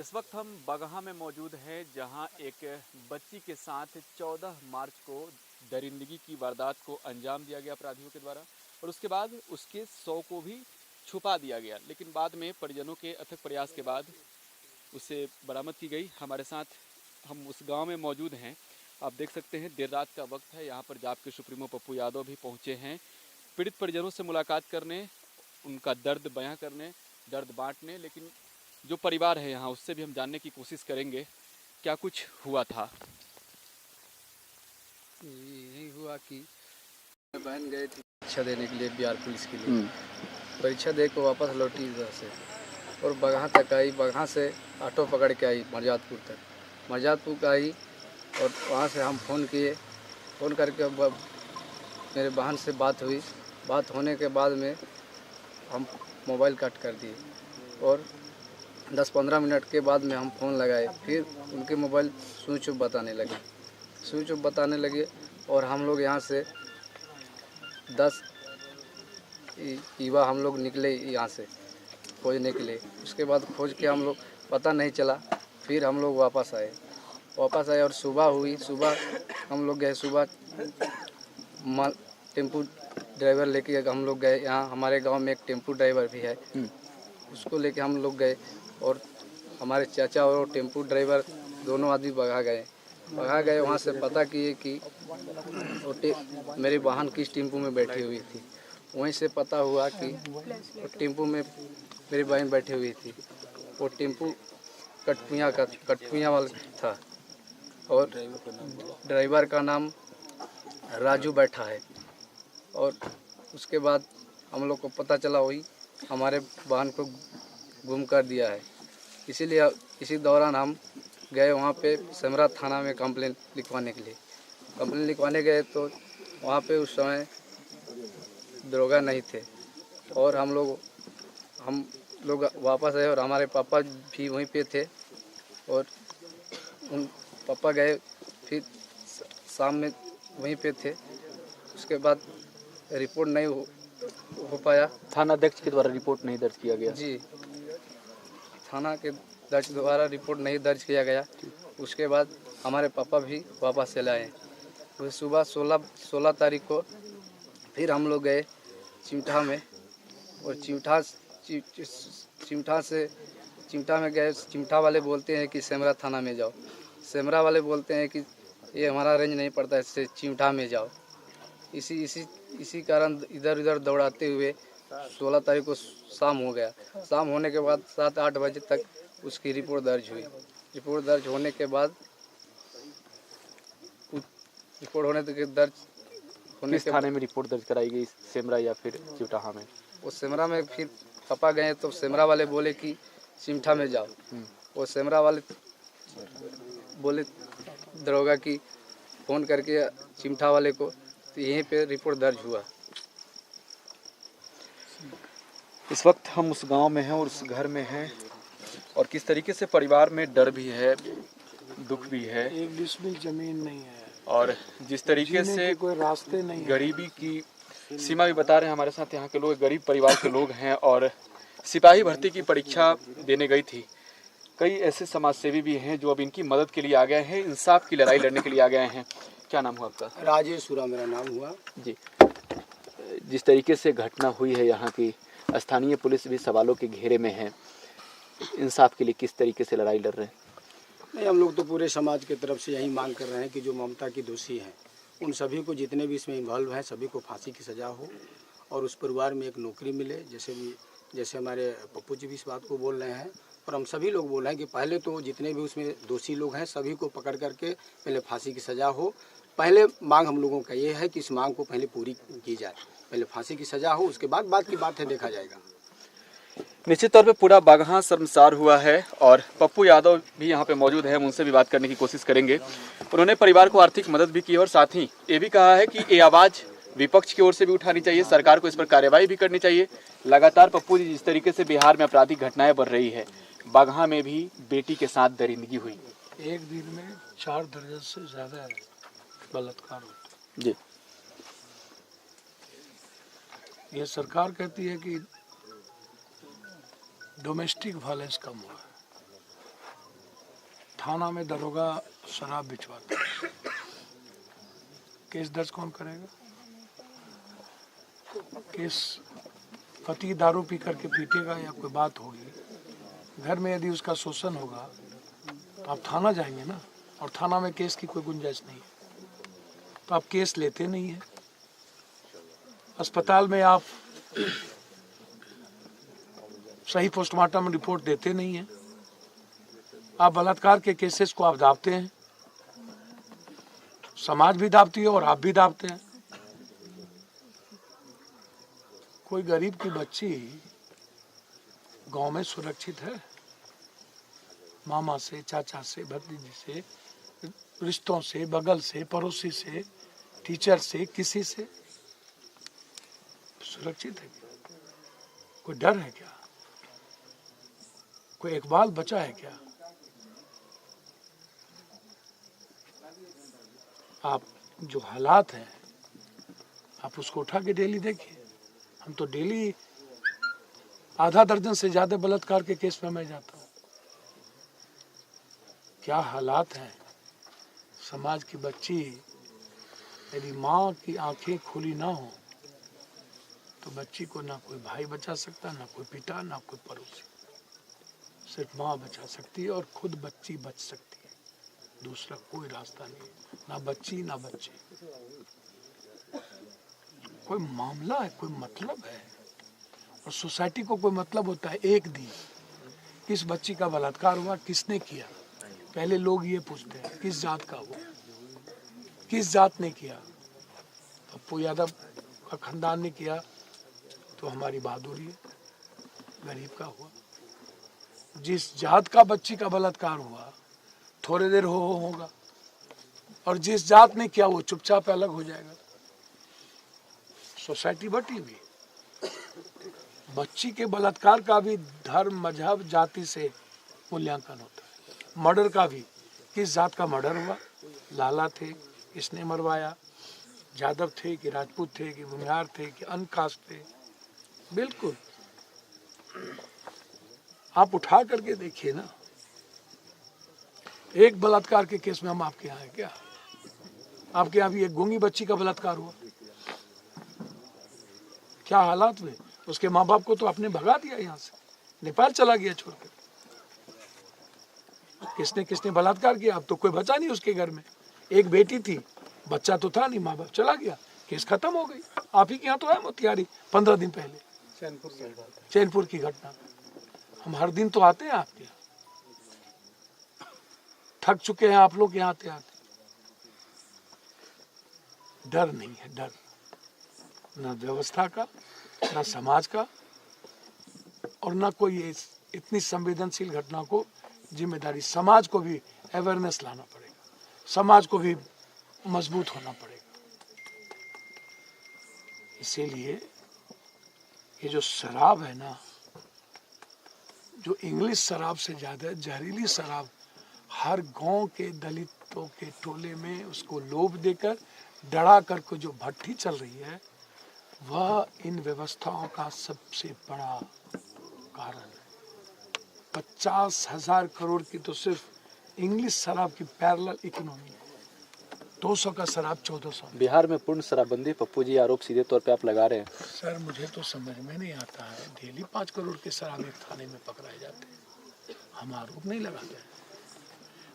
इस वक्त हम बगहा में मौजूद हैं, जहां एक बच्ची के साथ 14 मार्च को दरिंदगी की वारदात को अंजाम दिया गया अपराधियों के द्वारा और उसके बाद उसके शव को भी छुपा दिया गया। लेकिन बाद में परिजनों के अथक प्रयास के बाद उसे बरामद की गई। हमारे साथ हम उस गांव में मौजूद हैं। आप देख सकते हैं देर रात का वक्त है। यहाँ पर जाप के सुप्रीमो पप्पू यादव भी पहुँचे हैं पीड़ित परिजनों से मुलाकात करने, उनका दर्द बयां करने, दर्द बांटने। लेकिन जो परिवार है यहाँ, उससे भी हम जानने की कोशिश करेंगे क्या कुछ हुआ था। यही हुआ कि बहन गए थे परीक्षा देने के लिए बिहार पुलिस के लिए। परीक्षा दे के वापस लौटी इधर से और बगहा तक आई। बगहा से ऑटो पकड़ के आई मरजातपुर तक। मरजातपुर आई और वहाँ से हम फ़ोन किए। फ़ोन करके मेरे बहन से बात हुई। बात होने के बाद में हम मोबाइल कट कर दिए और 10-15 मिनट के बाद में हम फ़ोन लगाए। फिर उनके मोबाइल स्विच ऑफ बताने लगे और हम लोग यहाँ से 10 युवा हम लोग निकले यहाँ से खोजने के लिए। उसके बाद खोज के हम लोग पता नहीं चला। फिर हम लोग वापस आए और सुबह हुई। सुबह हम लोग गए। सुबह टेम्पू ड्राइवर लेके हम लोग गए। यहाँ हमारे गांव में एक टेम्पू ड्राइवर भी है, उसको लेके हम लोग गए और हमारे चाचा और टेम्पू ड्राइवर दोनों आदमी बगहा गए। वहाँ से पता किए कि मेरी बहन किस टेम्पू में बैठी हुई थी। वहीं से पता हुआ कि टेम्पू में मेरी बहन बैठी हुई थी। वो टेम्पू कटपुइया वाला था और ड्राइवर का नाम राजू बैठा है। और उसके बाद हम लोग को पता चला वही हमारे बहन को गुम कर दिया है। इसीलिए इसी दौरान हम गए वहाँ पे सेमरा थाना में कंप्लेंट लिखवाने के लिए। कंप्लेंट लिखवाने गए तो वहाँ पे उस समय दरोगा नहीं थे और हम लोग वापस आए और हमारे पापा भी वहीं पे थे और उन पापा गए। फिर शाम में वहीं पे थे। उसके बाद रिपोर्ट नहीं हो पाया। थाना अध्यक्ष के द्वारा रिपोर्ट नहीं दर्ज किया गया। जी, थाना के दर्ज द्वारा रिपोर्ट नहीं दर्ज किया गया। उसके बाद हमारे पापा भी वापस चले आए। फिर सुबह 16 तारीख को फिर हम लोग गए चिमटा में और चिमटा में गए। चिमटा वाले बोलते हैं कि सेमरा थाना में जाओ। सेमरा वाले बोलते हैं कि ये हमारा रेंज नहीं पड़ता है, इससे चिमटा में जाओ। इसी कारण इधर उधर दौड़ाते हुए 16 तारीख को शाम हो गया। शाम होने के बाद 7-8 बजे तक उसकी रिपोर्ट दर्ज हुई। रिपोर्ट दर्ज होने के बाद किस थाने में रिपोर्ट दर्ज कराई गई, सेमरा या फिर चिवटाहा में? वो सेमरा में फिर पापा गए तो सेमरा वाले बोले कि चिमटा में जाओ। वो सेमरा वाले बोले दरोगा की फ़ोन करके चिमटा वाले को, तो यहीं पे रिपोर्ट दर्ज हुआ। इस वक्त हम उस गांव में हैं और उस घर में हैं और किस तरीके से परिवार में डर भी है, दुख भी है। एक डिसमिल जमीन नहीं है और जिस तरीके से कोई रास्ते नहीं, गरीबी की सीमा भी बता रहे हैं हमारे साथ यहाँ के लोग, गरीब परिवार के लोग हैं और सिपाही भर्ती की परीक्षा देने गई थी। कई ऐसे समाजसेवी भी हैं जो अब इनकी मदद के लिए आ गए हैं, इंसाफ की लड़ाई लड़ने के लिए आ गए हैं। क्या नाम हुआ आपका? राजेशपुरा मेरा नाम हुआ जी। जिस तरीके से घटना हुई है, यहाँ की स्थानीय पुलिस भी सवालों के घेरे में है। इंसाफ के लिए किस तरीके से लड़ाई लड़ रहे हैं? नहीं, हम लोग तो पूरे समाज की तरफ से यही मांग कर रहे हैं कि जो ममता की दोषी हैं उन सभी को, जितने भी इसमें इन्वॉल्व हैं, सभी को फांसी की सज़ा हो और उस परिवार में एक नौकरी मिले। जैसे हमारे पप्पू जी भी इस बात को बोल रहे हैं और हम सभी लोग बोल रहे हैं कि पहले तो जितने भी उसमें दोषी लोग हैं सभी को पकड़ करके पहले फांसी की सज़ा हो। पहले मांग हम लोगों का ये है कि इस मांग को पहले पूरी की जाए। पहले फांसी की सज़ा हो, उसके बाद बात की बात है, देखा जाएगा। निश्चित तौर पे पूरा बगहा शर्मसार हुआ है और पप्पू यादव भी यहाँ पे मौजूद है। हम उनसे भी बात करने की कोशिश करेंगे। उन्होंने परिवार को आर्थिक मदद भी की और साथ ही ये भी कहा है कि ये आवाज़ विपक्ष की ओर से भी उठानी चाहिए, सरकार को इस पर कार्रवाई भी करनी चाहिए। लगातार पप्पू जी, जिस तरीके से बिहार में आपराधिक घटनाएं बढ़ रही है, बगहा में भी बेटी के साथ दरिंदगी हुई। एक दिन में 4 दर्जन से ज़्यादा बलात्कार होता। जी, ये सरकार कहती है कि डोमेस्टिक वायलेंस कम हुआ है, थाना में दरोगा शराब भिजवाता है, केस दर्ज कौन करेगा? केस पति दारू पी करके पीटेगा या कोई बात होगी, घर में यदि उसका शोषण होगा तो आप थाना जाएंगे ना, और थाना में केस की कोई गुंजाइश नहीं है, तो आप केस लेते नहीं हैं। अस्पताल में आप सही पोस्टमार्टम रिपोर्ट देते नहीं हैं, आप बलात्कार के केसेस को आप दाबते हैं, समाज भी दाबती है और आप भी दाबते हैं। कोई गरीब की बच्ची गांव में सुरक्षित है? मामा से, चाचा से, भतीजी से, रिश्तों से, बगल से, पड़ोसी से, टीचर से, किसी से सुरक्षित है क्या? कोई डर है क्या? कोई इकबाल बचा है क्या? आप जो हालात हैं आप उसको उठा के डेली देखिए। हम तो डेली आधा दर्जन से ज्यादा बलात्कार के केस में मैं जाता हूँ। क्या हालात हैं। समाज की बच्ची यदि माँ की आंखें खुली ना हो तो बच्ची को ना कोई भाई बचा सकता, ना कोई पिता, ना कोई पड़ोसी, सिर्फ माँ बचा सकती है और खुद बच्ची बच सकती है, दूसरा कोई रास्ता नहीं है। ना बच्ची ना बच्चे, कोई मामला है, कोई मतलब है। और सोसाइटी को कोई मतलब होता है एक दिन, किस बच्ची का बलात्कार हुआ, किसने किया, पहले लोग ये पूछते हैं किस जात का हुआ, किस जात ने किया। पप्पू यादव का खानदान ने किया तो हमारी बहादुरी है, गरीब का हुआ। जिस जात का बच्ची का बलात्कार हुआ थोड़े देर होगा, और जिस जात ने किया वो चुपचाप अलग हो जाएगा। सोसाइटी बटी हुई। बच्ची के बलात्कार का भी धर्म, मजहब, जाति से मूल्यांकन होता है। मर्डर का भी, किस जात का मर्डर हुआ, लाला थे, किसने मरवाया, यादव थे कि राजपूत थे कि भूमिहार थे कि अन्य कास्ट थे। बिल्कुल आप उठा करके देखिए ना। एक बलात्कार के केस में हम आपके यहाँ हैं क्या? आपके यहाँ भी एक गूंगी बच्ची का बलात्कार हुआ, क्या हालात हुए। उसके माँ बाप को तो आपने भगा दिया, यहाँ से नेपाल चला गया छोड़कर। किसने किसने बलात्कार किया, अब तो कोई बचा नहीं उसके घर में। एक बेटी थी, बच्चा तो था नहीं, माँ बाप चला गया, केस खत्म हो गई। आप ही के यहाँ तो है मोतिहारी 15 दिन पहले चैनपुर की घटना। हम हर दिन तो आते हैं आपके यहाँ, थक चुके हैं आप लोग यहाँ आते आते। डर नहीं है, डर न व्यवस्था का, न समाज का, और न कोई इतनी संवेदनशील घटना को जिम्मेदारी। समाज को भी अवेयरनेस लाना पड़ेगा, समाज को भी मजबूत होना पड़ेगा। इसीलिए ये जो शराब है ना, जो इंग्लिश शराब से ज्यादा जहरीली शराब हर गांव के दलितों के टोले में उसको लोभ देकर डरा कर को जो भट्टी चल रही है, वह इन व्यवस्थाओं का सबसे बड़ा कारण है। 50,000 करोड़ की तो सिर्फ इंग्लिश शराब की पैरेलल इकोनॉमी है। 200 का शराब 1400। बिहार में पूर्ण शराबबंदी, पप्पू जी आरोप सीधे तौर पे आप लगा रहे हैं। सर मुझे तो समझ में नहीं आता है, डेली 5 करोड़ के शराब एक थाने में पकड़ाए जाते हैं, हम आरोप नहीं लगाते हैं।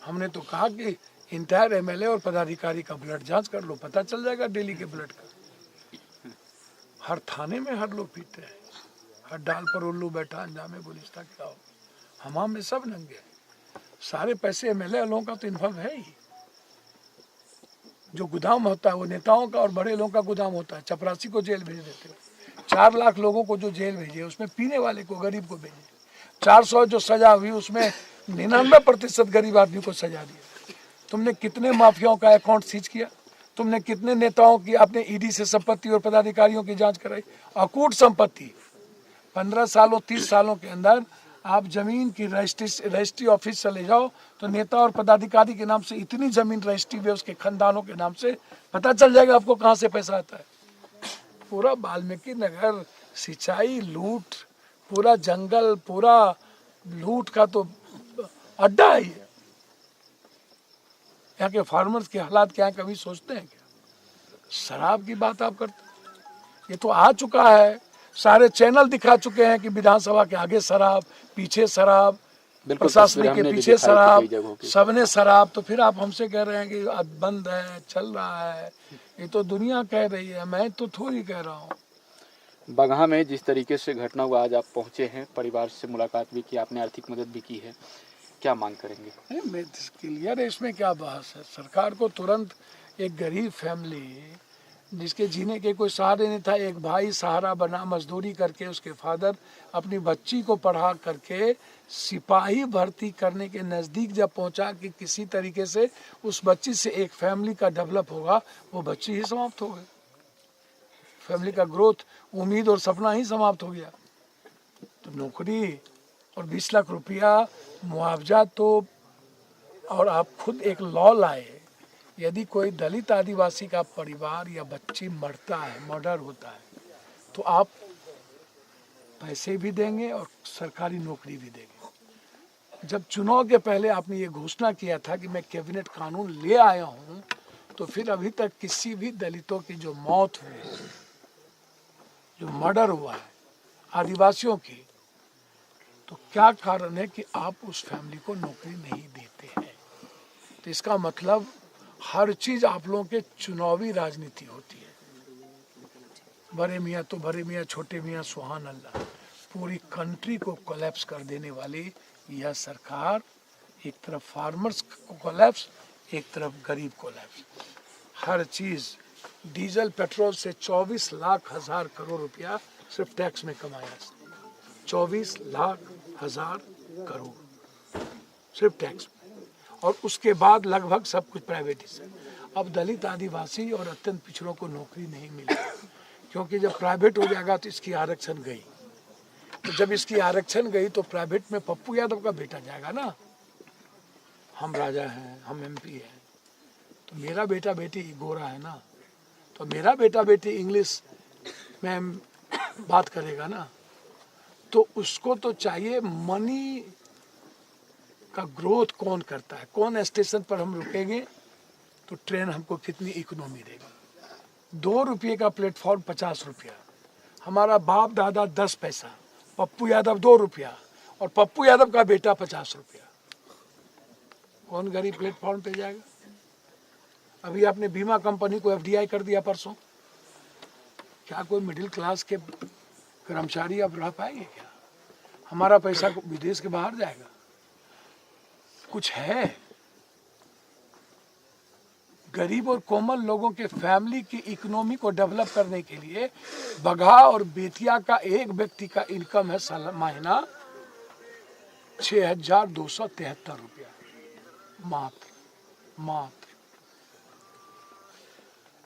हमने तो कहा कि इंटायर एमएलए और पदाधिकारी का ब्लड जांच कर लो, पता चल जाएगा डेली के ब्लड का। हर थाने में हर लोग पीते हैं, हर डाल पर उल्लू बैठा अंजामे गुलिस्ता क्या हो। हमाम में सब नंगे, सारे पैसे एमएलए लोगों का तो इन्वॉल्व है ही। जो गोदाम होता है वो नेताओं का और बड़े लोगों का गोदाम होता है। चपरासी को जेल भेज देते हो, 4 लाख लोगों को जो जेल भेजे उसमें पीने वाले को, गरीब को भेजे। 400 जो सजा हुई उसमें 99% गरीब आदमी को सजा दिया। तुमने कितने माफियाओं का अकाउंट सीज किया, तुमने कितने नेताओं की आपने ईडी से संपत्ति और पदाधिकारियों की जांच कराई। अकूट संपत्ति 15 सालों 30 सालों के अंदर आप जमीन की रजिस्ट्री ऑफिस चले जाओ तो नेता और पदाधिकारी के नाम से इतनी जमीन रजिस्ट्री हुई, उसके खानदानों के नाम से, पता चल जाएगा आपको कहाँ से पैसा आता है। पूरा वाल्मीकि नगर सिंचाई लूट, पूरा जंगल, पूरा लूट का तो अड्डा है। यहाँ के फार्मर्स के हालात क्या है कभी सोचते हैं क्या? शराब की बात आप करते हैं। ये तो आ चुका है, सारे चैनल दिखा चुके हैं कि विधानसभा के आगे शराब, पीछे शराब, बिल्कुल, प्रशासनिक तस्वीर के हमने भी पीछे दिखाई थी शराब, कई जगहों की। सबने शराब। तो फिर आप हमसे कह रहे हैं कि अब बंद है, चल रहा है। ये तो दुनिया कह रही है, मैं तो थोड़ी कह रहा हूँ। बगहा में जिस तरीके से घटना हुआ, आज आप पहुंचे हैं, परिवार से मुलाकात भी की, आपने आर्थिक मदद भी की है, क्या मांग करेंगे? नहीं, मैं क्लियर है, इसमें क्या बहस है? सरकार को तुरंत एक गरीब फैमिली जिसके जीने के कोई सहारे नहीं था, एक भाई सहारा बना मजदूरी करके, उसके फादर अपनी बच्ची को पढ़ा करके सिपाही भर्ती करने के नज़दीक जब पहुंचा कि किसी तरीके से उस बच्ची से एक फैमिली का डेवलप होगा, वो बच्ची ही समाप्त हो गई। फैमिली का ग्रोथ, उम्मीद और सपना ही समाप्त हो गया। तो नौकरी और 20 लाख रुपया मुआवजा तो, और आप खुद एक लॉ लाए, यदि कोई दलित आदिवासी का परिवार या बच्ची मरता है, मर्डर होता है, तो आप पैसे भी देंगे और सरकारी नौकरी भी देंगे। जब चुनाव के पहले आपने ये घोषणा किया था कि मैं कैबिनेट कानून ले आया हूँ, तो फिर अभी तक किसी भी दलितों की जो मौत हुई, जो मर्डर हुआ है आदिवासियों की, तो क्या कारण है कि आप उस फैमिली को नौकरी नहीं देते हैं? तो इसका मतलब हर चीज आप लोगों के चुनावी राजनीति होती है। बड़े मियाँ तो बड़े मियाँ, छोटे मियाँ सुहान अल्लाह। पूरी कंट्री को कोलैप्स कर देने वाली यह सरकार, एक तरफ फार्मर्स को कोलैप्स, एक तरफ गरीब कोलैप्स। हर चीज, डीजल पेट्रोल से 24 लाख हजार करोड़ रुपया सिर्फ टैक्स में कमाया। 24 लाख हजार करोड़ सिर्फ टैक्स में, और उसके बाद लगभग सब कुछ प्राइवेटाइजेशन। अब दलित आदिवासी और अत्यंत पिछड़ों को नौकरी नहीं मिली, क्योंकि जब प्राइवेट हो जाएगा तो इसकी आरक्षण गई। तो जब इसकी आरक्षण गई तो प्राइवेट में पप्पू यादव का बेटा जाएगा ना। हम राजा हैं, हम एमपी हैं, तो मेरा बेटा बेटी गोरा है ना, तो मेरा बेटा बेटी इंग्लिश में बात करेगा ना। तो उसको तो चाहिए मनी का ग्रोथ कौन करता है, कौन स्टेशन पर हम रुकेंगे तो ट्रेन हमको कितनी इकोनॉमी देगा। 2 रुपये का प्लेटफॉर्म 50 रुपया, हमारा बाप दादा 10 पैसा, पप्पू यादव 2 रुपया, और पप्पू यादव का बेटा 50 रुपया। कौन गरीब प्लेटफॉर्म पे जाएगा? अभी आपने बीमा कंपनी को FDI कर दिया परसों। क्या कोई मिडिल क्लास के कर्मचारी अब रह पाएंगे क्या? हमारा पैसा विदेश के बाहर जाएगा। कुछ है? गरीब और कोमल लोगों के फैमिली की इकोनॉमी को डेवलप करने के लिए बगहा और बेतिया का एक व्यक्ति का इनकम है महीना 6,273 रुपया मात्र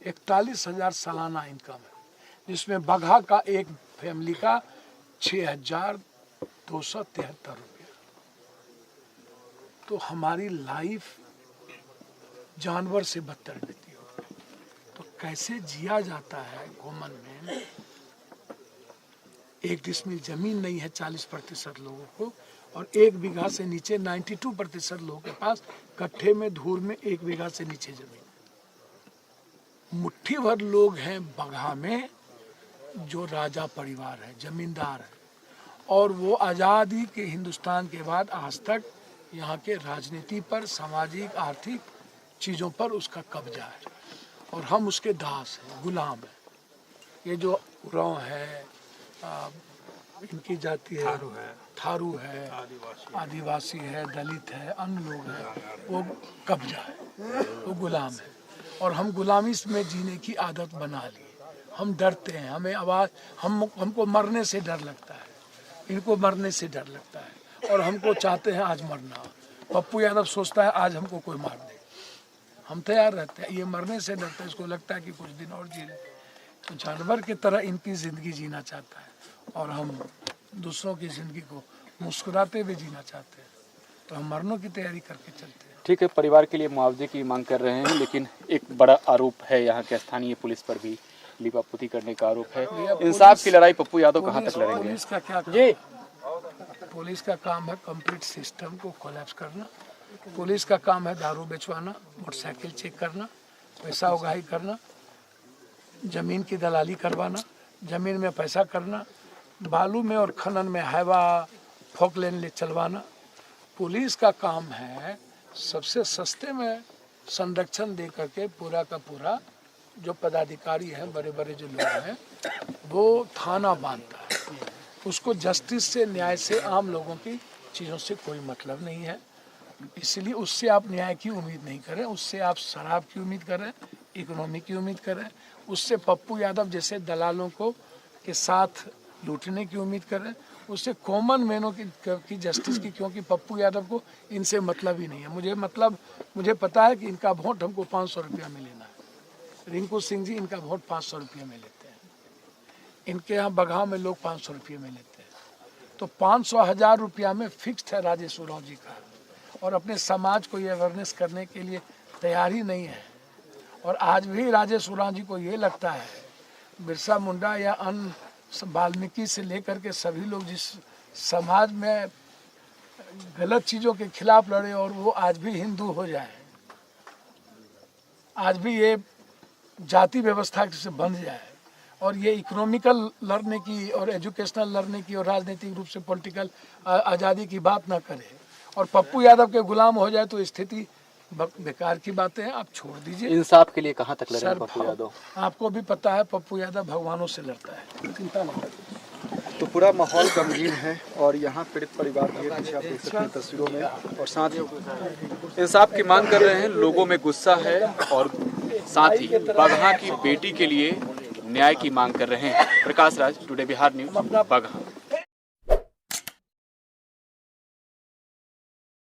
41,000 सालाना इनकम है, जिसमें बगहा का एक फैमिली का 6,273 रुपया। तो हमारी लाइफ जानवर से बदतर बीती हो। तो कैसे जिया जाता है गोमन में? 1 डिसमिल जमीन नहीं है 40% लोगों को, और 1 बीघा से नीचे 92% लोगों के पास कट्ठे में धूर में 1 बीघा से नीचे जमीन। मुट्ठी भर लोग हैं बगहा में जो राजा परिवार है, जमींदार है, और वो आज़ादी के हिंदुस्तान के बाद आज तक यहाँ के राजनीति पर, सामाजिक आर्थिक चीज़ों पर उसका कब्जा है, और हम उसके दास हैं, गुलाम हैं। ये जो उरांव है, इनकी जाति है, थारू है, आदिवासी है, दलित है, अन्य लोग हैं, वो कब्जा है, वो गुलाम है, और हम गुलामी में जीने की आदत बना ली। हम डरते हैं, हमें आवाज़, हमको मरने से डर लगता है, इनको मरने से डर लगता है, और हमको चाहते हैं आज मरना। पप्पू यादव सोचता है आज हमको कोई मार दे, हम तैयार रहते हैं। ये मरने से डरता है, इसको लगता है कि कुछ दिन और जी ले। तो जानवर की तरह इनकी ज़िंदगी जीना चाहता है, और हम दूसरों की ज़िंदगी को मुस्कुराते हुए जीना चाहते हैं। तो हम मरनों की तैयारी करके चलते हैं। ठीक है, परिवार के लिए मुआवजे की मांग कर रहे हैं, लेकिन एक बड़ा आरोप है यहाँ के स्थानीय पुलिस पर भी लीपापोती करने का आरोप है। इंसाफ की लड़ाई पप्पू यादव कहाँ तक लड़ेंगे? पुलिस का क्या काम? जी, पुलिस का काम है कंप्लीट सिस्टम को कोलैप्स करना, पुलिस का काम है दारू बेचवाना, मोटरसाइकिल चेक करना, पैसा उगाही करना, जमीन की दलाली करवाना, जमीन में पैसा करना, बालू में और खनन में हाइवा फोकलेन ले चलवाना। पुलिस का काम है सबसे सस्ते में संरक्षण दे करके पूरा का पूरा जो पदाधिकारी हैं, बड़े बड़े जो लोग हैं, वो थाना बांधता है। उसको जस्टिस से, न्याय से, आम लोगों की चीज़ों से कोई मतलब नहीं है। इसलिए उससे आप न्याय की उम्मीद नहीं करें, उससे आप शराब की उम्मीद करें, इकोनॉमी की उम्मीद करें, उससे पप्पू यादव जैसे दलालों को के साथ लूटने की उम्मीद करें, उससे कॉमन मैनों की जस्टिस की, क्योंकि पप्पू यादव को इनसे मतलब ही नहीं है। मुझे पता है कि इनका वोट हमको 500 रुपया में लेना है। रिंकू सिंह जी इनका वोट 500 रुपये में लेते हैं, इनके यहाँ बगहा में लोग 500 रुपये में लेते हैं। तो 500,000 रुपया में फिक्स्ड है राजेश उरांव जी का, और अपने समाज को ये अवेयरनेस करने के लिए तैयार ही नहीं है। और आज भी राजेश उरांव जी को ये लगता है बिरसा मुंडा या अन्य वाल्मीकि से लेकर के सभी लोग जिस समाज में गलत चीज़ों के खिलाफ लड़े और वो आज भी हिंदू हो जाए, आज भी ये जाति व्यवस्था से बंध जाए, और ये इकोनॉमिकल लड़ने की और एजुकेशनल लड़ने की और राजनीतिक रूप से पॉलिटिकल आज़ादी की बात ना करे और पप्पू यादव के गुलाम हो जाए, तो स्थिति बेकार की बातें हैं। आप छोड़ दीजिए। इंसाफ के लिए कहाँ तक लड़ेंगे पप्पू यादव? आपको भी पता है पप्पू यादव भगवानों से लड़ता है, चिंता न करें। तो पूरा माहौल गंभीर है और यहाँ पीड़ित परिवार भी पीछे आप देख सकते हैं तस्वीरों में, और साथ ही इंसाफ की मांग कर रहे हैं, लोगों में गुस्सा है और साथ ही बगहा की बेटी के लिए न्याय की मांग कर रहे हैं। Prakash Raj, today Bihar news, Bagaha.